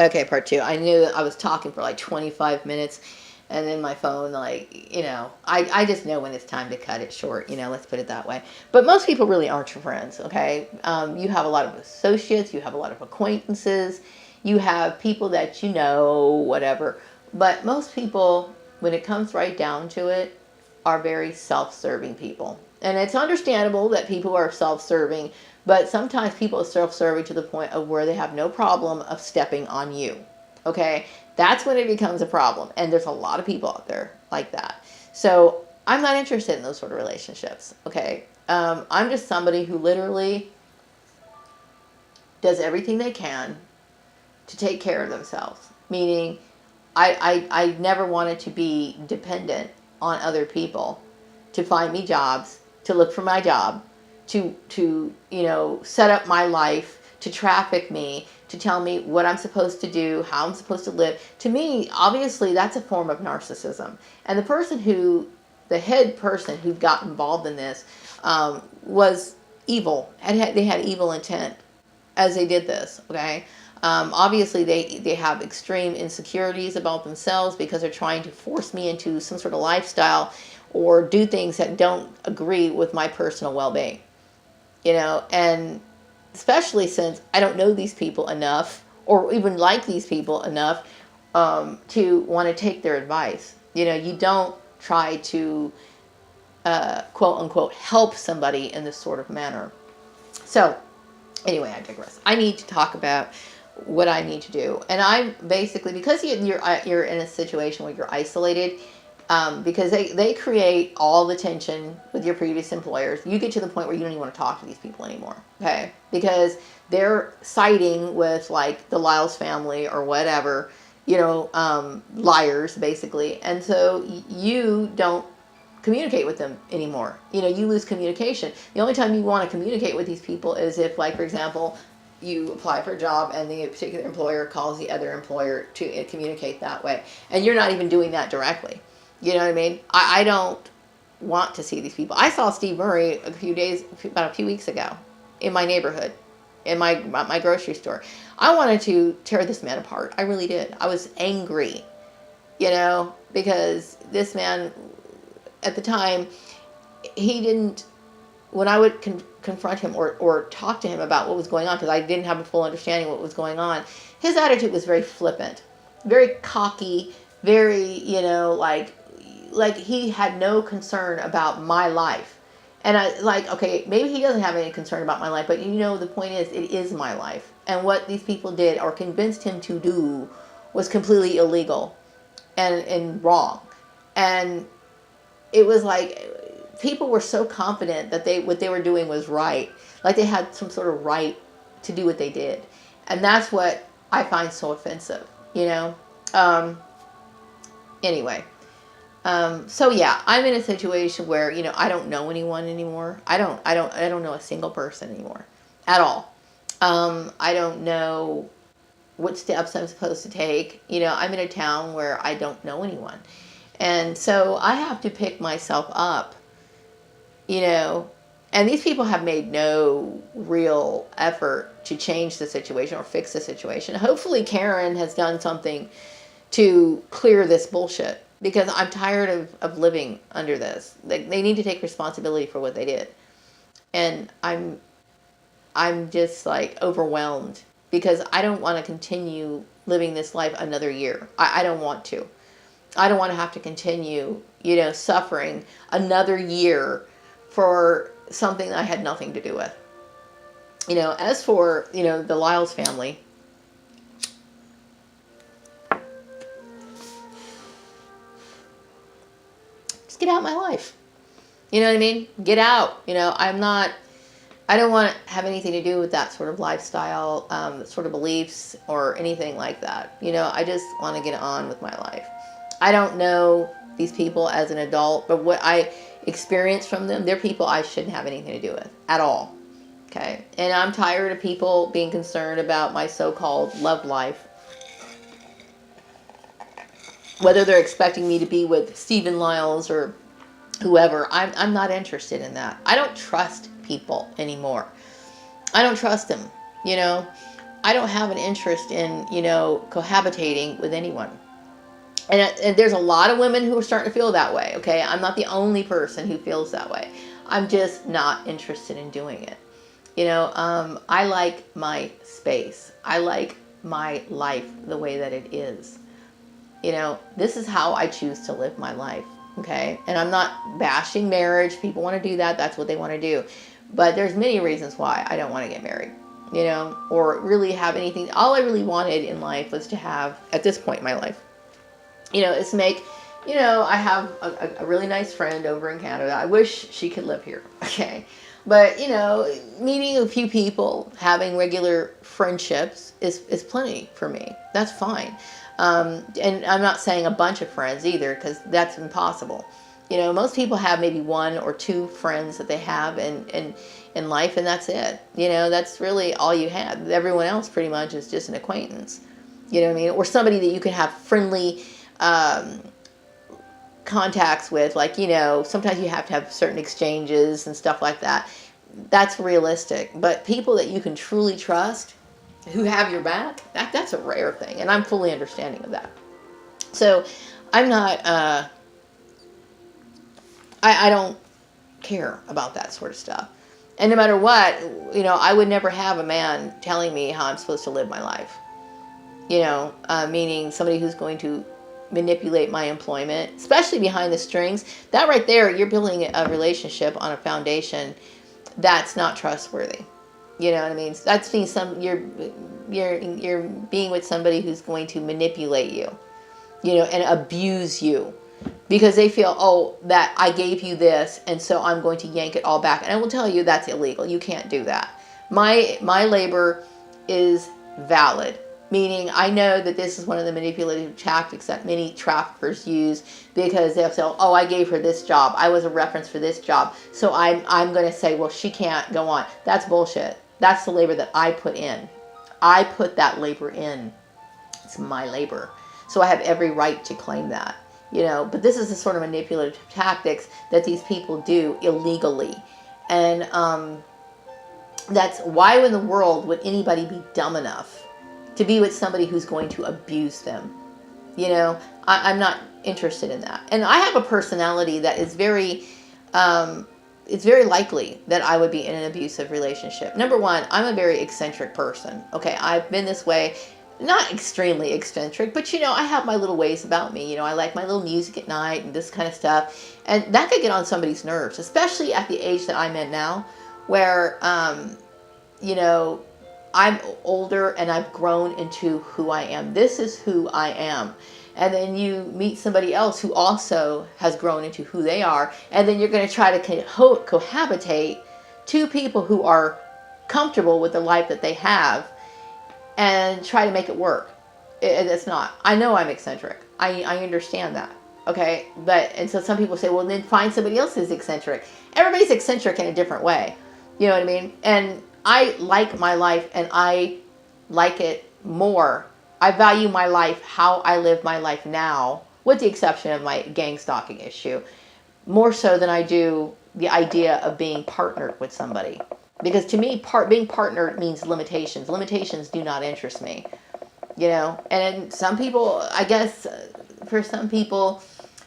Okay, part two. I knew that I was talking for like 25 minutes, and then my phone, like, I just know when it's time to cut it short, let's put it that way. But most people really aren't your friends, okay? You have a lot of associates, you have a lot of acquaintances, you have people that you know, whatever. But most people, when it comes right down to it, are very self-serving people. And it's understandable that people are self-serving, but sometimes people are self-serving to the point of where they have no problem of stepping on you. Okay? That's when it becomes a problem. And there's a lot of people out there like that. So I'm not interested in those sort of relationships. Okay? I'm just somebody who literally does everything they can to take care of themselves. Meaning, I never wanted to be dependent on other people to find me jobs, to look for my job, to set up my life, to traffic me, to tell me what I'm supposed to do, how I'm supposed to live. To me, obviously, that's a form of narcissism. And the head person who got involved in this was evil. They had evil intent as they did this, okay? Obviously, they have extreme insecurities about themselves because they're trying to force me into some sort of lifestyle or do things that don't agree with my personal well-being, and especially since I don't know these people enough or even like these people enough to want to take their advice. You don't try to quote unquote help somebody in this sort of manner. So anyway, I digress. I need to talk about what I need to do. And I'm basically, because you're in a situation where you're isolated, because they create all the tension with your previous employers, you get to the point where you don't even want to talk to these people anymore, okay? Because they're siding with, like, the Lyles family or whatever, liars, basically. And so you don't communicate with them anymore. You lose communication. The only time you want to communicate with these people is if, like, for example, you apply for a job and the particular employer calls the other employer to communicate that way. And you're not even doing that directly. You know what I mean? I don't want to see these people. I saw Steve Murray about a few weeks ago in my neighborhood, in my grocery store. I wanted to tear this man apart. I really did. I was angry, because this man, at the time, he didn't, when I would confront him or talk to him about what was going on, because I didn't have a full understanding of what was going on, his attitude was very flippant, very cocky, very, like he had no concern about my life. And okay, maybe he doesn't have any concern about my life, but the point is, it is my life. And what these people did or convinced him to do was completely illegal and wrong. And it was like people were so confident that what they were doing was right. Like they had some sort of right to do what they did. And that's what I find so offensive, Anyway. So yeah, I'm in a situation where, I don't know anyone anymore. I don't know a single person anymore at all. I don't know what steps I'm supposed to take. I'm in a town where I don't know anyone. And so I have to pick myself up, and these people have made no real effort to change the situation or fix the situation. Hopefully Karen has done something to clear this bullshit, because I'm tired of living under this. They need to take responsibility for what they did. And I'm just like overwhelmed, because I don't want to continue living this life another year. I don't want to. I don't want to have to continue, suffering another year for something that I had nothing to do with. As for, the Lyles family, just get out of my life. You know what I mean? Get out. I don't want to have anything to do with that sort of lifestyle, sort of beliefs or anything like that. I just want to get on with my life. I don't know these people as an adult, but what I experience from them, they're people I shouldn't have anything to do with at all. Okay? And I'm tired of people being concerned about my so-called love life. Whether they're expecting me to be with Stephen Lyles or whoever, I'm not interested in that. I don't trust people anymore. I don't trust them, I don't have an interest in, cohabitating with anyone. And there's a lot of women who are starting to feel that way, okay? I'm not the only person who feels that way. I'm just not interested in doing it. I like my space. I like my life the way that it is. This is how I choose to live my life, okay? And I'm not bashing marriage. People want to do that. That's what they want to do. But there's many reasons why I don't want to get married, or really have anything. All I really wanted in life was to have, at this point in my life, is to make, I have a really nice friend over in Canada. I wish she could live here, okay? But, meeting a few people, having regular friendships is plenty for me. That's fine. And I'm not saying a bunch of friends either, because that's impossible. Most people have maybe one or two friends that they have in life, and that's it. That's really all you have. Everyone else pretty much is just an acquaintance. You know what I mean? Or somebody that you can have friendly contacts with, like, sometimes you have to have certain exchanges and stuff like that. That's realistic. But people that you can truly trust, who have your back, that's a rare thing. And I'm fully understanding of that. So I'm not, I don't care about that sort of stuff. And no matter what, I would never have a man telling me how I'm supposed to live my life. Meaning somebody who's going to manipulate my employment, especially behind the strings. That right there, you're building a relationship on a foundation that's not trustworthy. You know what I mean? That's being you're being with somebody who's going to manipulate you, and abuse you, because they feel, oh, that I gave you this, and so I'm going to yank it all back. And I will tell you that's illegal. You can't do that. My labor is valid. Meaning, I know that this is one of the manipulative tactics that many traffickers use, because they'll say, oh, I gave her this job. I was a reference for this job. So I'm going to say, well, she can't go on. That's bullshit. That's the labor that I put in. I put that labor in. It's my labor. So I have every right to claim that. But this is the sort of manipulative tactics that these people do illegally. And that's why in the world would anybody be dumb enough to be with somebody who's going to abuse them? I'm not interested in that. And I have a personality that is very, it's very likely that I would be in an abusive relationship. Number one, I'm a very eccentric person. Okay, I've been this way, not extremely eccentric, but I have my little ways about me. I like my little music at night and this kind of stuff. And that could get on somebody's nerves, especially at the age that I'm in now, where, I'm older and I've grown into who I am. This is who I am. And then you meet somebody else who also has grown into who they are. And then you're going to try to cohabitate two people who are comfortable with the life that they have and try to make it work. It's not. I know I'm eccentric. I understand that. Okay. And so some people say, well, then find somebody else who's eccentric. Everybody's eccentric in a different way. You know what I mean? And I like my life, and I like it more. I value my life, how I live my life now, with the exception of my gang stalking issue, more so than I do the idea of being partnered with somebody. Because to me, being partnered means limitations. Limitations do not interest me. And some people, I guess, for some people,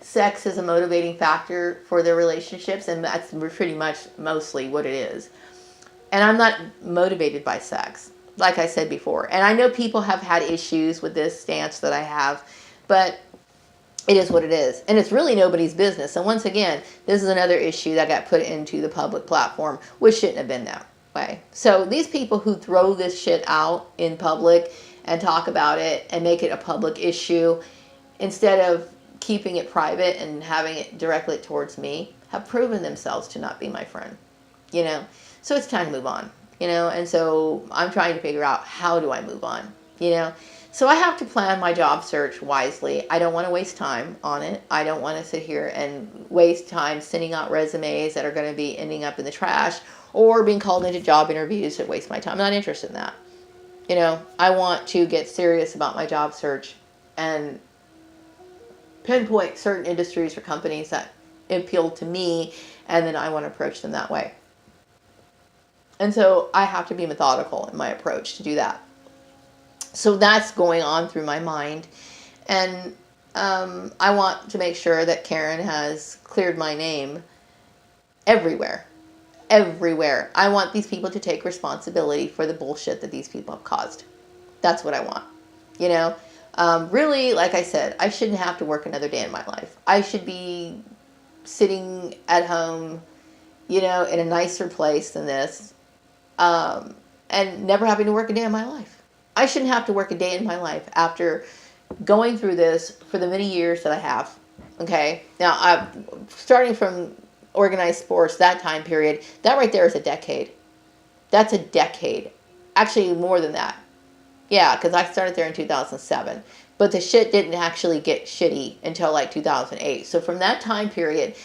sex is a motivating factor for their relationships, and that's pretty much mostly what it is. And I'm not motivated by sex, like I said before. And I know people have had issues with this stance that I have, but it is what it is. And it's really nobody's business. And once again, this is another issue that got put into the public platform, which shouldn't have been that way. So these people who throw this shit out in public and talk about it and make it a public issue, instead of keeping it private and having it directly towards me, have proven themselves to not be my friend. So it's time to move on, and so I'm trying to figure out, how do I move on, So I have to plan my job search wisely. I don't want to waste time on it. I don't want to sit here and waste time sending out resumes that are going to be ending up in the trash, or being called into job interviews that waste my time. I'm not interested in that. I want to get serious about my job search and pinpoint certain industries or companies that appeal to me, and then I want to approach them that way. And so I have to be methodical in my approach to do that. So that's going on through my mind. And I want to make sure that Karen has cleared my name everywhere. Everywhere. I want these people to take responsibility for the bullshit that these people have caused. That's what I want. You know, really, like I said, I shouldn't have to work another day in my life. I should be sitting at home, you know, in a nicer place than this, and never having to work a day in my life. I shouldn't have to work a day in my life after going through this for the many years that I have. Okay, now starting from organized sports, that time period, that right there is a decade. That's a decade. Actually, more than that. Yeah, because I started there in 2007. But the shit didn't actually get shitty until like 2008. So from that time period,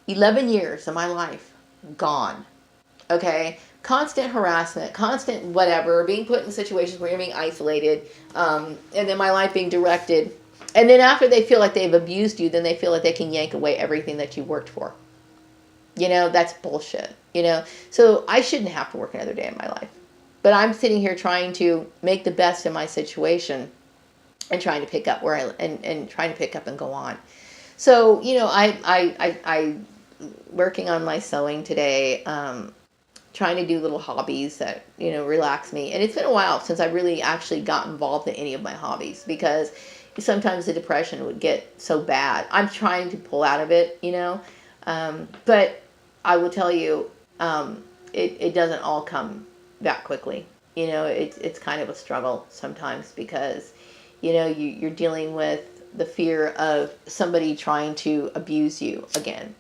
11 years of my life gone. Okay? Constant harassment, constant whatever, being put in situations where you're being isolated, and then my life being directed. And then after they feel like they've abused you, then they feel like they can yank away everything that you worked for. You know, that's bullshit. You know? So I shouldn't have to work another day in my life. But I'm sitting here trying to make the best of my situation and trying to pick up where and trying to pick up and go on. So, you know, I working on my sewing today, trying to do little hobbies that, you know, relax me. And it's been a while since I really actually got involved in any of my hobbies because sometimes the depression would get so bad. I'm trying to pull out of it, you know. But I will tell you, it doesn't all come that quickly. You know, it's kind of a struggle sometimes because, you know, you're dealing with the fear of somebody trying to abuse you again.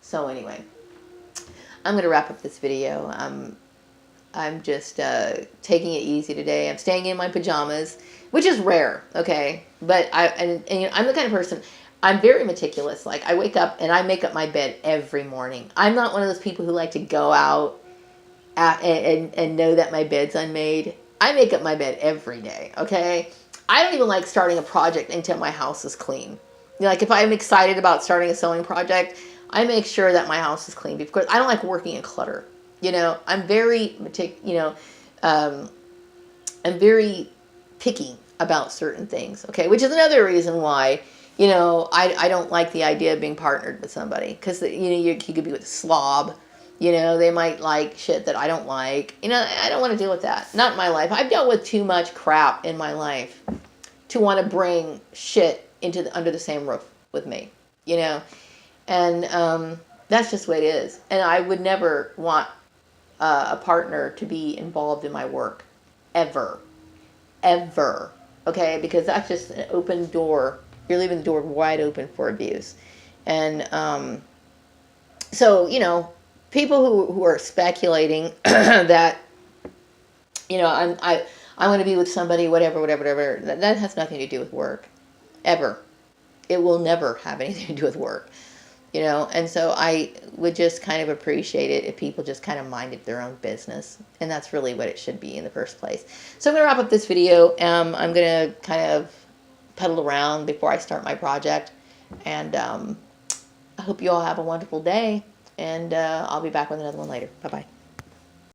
So anyway, I'm going to wrap up this video. I'm just taking it easy today. I'm staying in my pajamas, which is rare, okay? But and you know, I'm the kind of person, I'm very meticulous. Like, I wake up and I make up my bed every morning. I'm not one of those people who like to go out and know that my bed's unmade. I make up my bed every day, okay? I don't even like starting a project until my house is clean. You know, like, if I'm excited about starting a sewing project, I make sure that my house is clean because I don't like working in clutter. You know, I'm very I'm very picky about certain things, okay? Which is another reason why, you know, I don't like the idea of being partnered with somebody because, you know, you could be with a slob. You know, they might like shit that I don't like. You know, I don't want to deal with that. Not in my life. I've dealt with too much crap in my life to want to bring shit under the same roof with me, you know? And that's just the way it is. And I would never want a partner to be involved in my work. Ever. Ever. Okay? Because that's just an open door. You're leaving the door wide open for abuse. And so, you know, people who are speculating that, you know, I'm going to be with somebody, whatever, that has nothing to do with work. Ever. It will never have anything to do with work. You know, and so I would just kind of appreciate it if people just kind of minded their own business. And that's really what it should be in the first place. So I'm going to wrap up this video. I'm going to kind of pedal around before I start my project. And I hope you all have a wonderful day. And I'll be back with another one later. Bye-bye.